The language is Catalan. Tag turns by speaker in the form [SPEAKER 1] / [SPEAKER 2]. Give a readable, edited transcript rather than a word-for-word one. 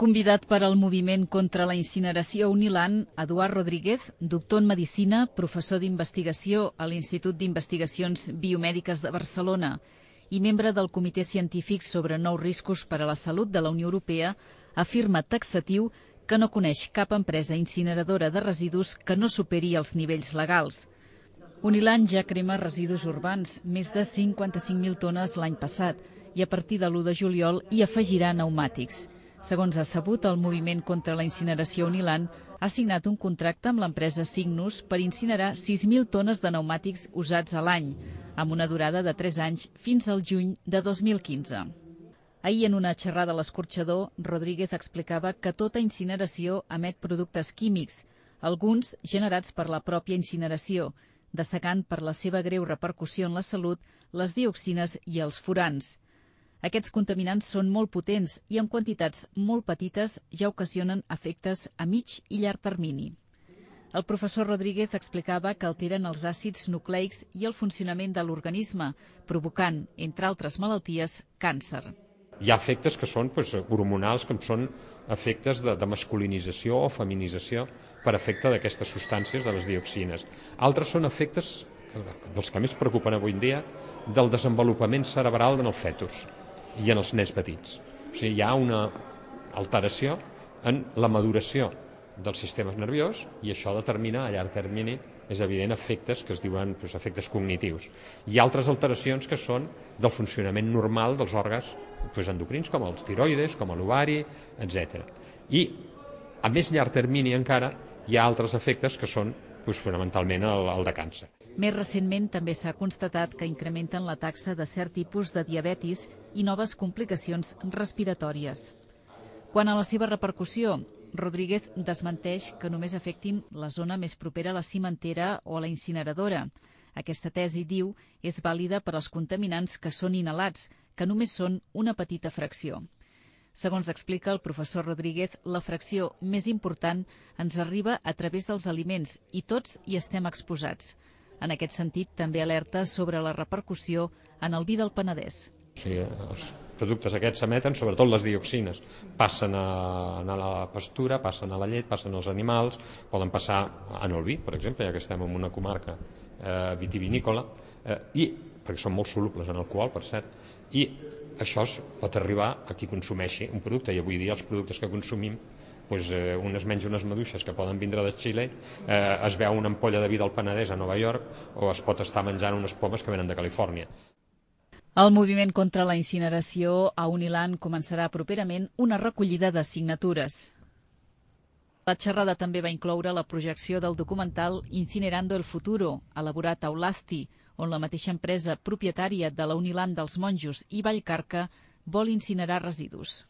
[SPEAKER 1] Convidat per al moviment contra la incineració a Unilan, Eduard Rodríguez, doctor en Medicina, professor d'investigació a l'Institut d'Investigacions Biomèdiques de Barcelona i membre del Comitè Científic sobre nous riscos per a la salut de la Unió Europea, afirma taxatiu que no coneix cap empresa incineradora de residus que no superi els nivells legals. Unilan ja crema residus urbans, més de 55.000 tones l'any passat, i a partir de l'1 de juliol hi afegirà pneumàtics. Segons ha sabut, el moviment contra la incineració Unilan ha signat un contracte amb l'empresa Cygnus per incinerar 6.000 tones de pneumàtics usats a l'any, amb una durada de 3 anys fins al juny de 2015. Ahir, en una xerrada a l'Escorxador, Rodríguez explicava que tota incineració emet productes químics, alguns generats per la pròpia incineració, destacant per la seva greu repercussió en la salut les dioxines i els furans. Aquests contaminants són molt potents i en quantitats molt petites ja ocasionen efectes a mig i llarg termini. El professor Rodríguez explicava que alteren els àcids nucleics i el funcionament de l'organisme, provocant, entre altres malalties, càncer.
[SPEAKER 2] Hi ha efectes que són hormonals, que són efectes de masculinització o feminització per efecte d'aquestes substàncies, de les dioxines. Altres són efectes, dels que més preocupen avui en dia, del desenvolupament cerebral en el fetus i en els nens petits. O sigui, hi ha una alteració en la maduració del sistema nerviós i això determina a llarg termini, és evident, efectes que es diuen efectes cognitius. Hi ha altres alteracions que són del funcionament normal dels òrgans endocrins, com els tiroides, com l'ovari, etc. I a més llarg termini encara hi ha altres efectes que són fonamentalment el de càncer.
[SPEAKER 1] Més recentment també s'ha constatat que incrementen la taxa de cert tipus de diabetis i noves complicacions respiratòries. Quant a la seva repercussió, Rodríguez desmenteix que només afectin la zona més propera a la cimentera o a la incineradora. Aquesta tesi, diu, és vàlida per als contaminants que són inhalats, que només són una petita fracció. Segons explica el professor Rodríguez, la fracció més important ens arriba a través dels aliments i tots hi estem exposats. En aquest sentit, també alerta sobre la repercussió en el vi del Penedès.
[SPEAKER 2] Els productes aquests s'emeten, sobretot les dioxines, passen a la pastura, passen a la llet, passen als animals, poden passar en el vi, per exemple, ja que estem en una comarca vitivinícola, perquè són molt solubles en alcohol, per cert, i això pot arribar a qui consumeixi un producte, i avui dia els productes que consumim, un es menja unes maduixes que poden vindre de Xile, es veu una ampolla de vi del Penedès a Nova York o es pot estar menjant unes pomes que venen de Califòrnia.
[SPEAKER 1] El moviment contra la incineració a Unilan començarà properament una recollida de signatures. La xerrada també va incloure la projecció del documental Incinerando el futuro, elaborat a Ulasti, on la mateixa empresa propietària de la Unilan dels Monjos i Vallcarca vol incinerar residus.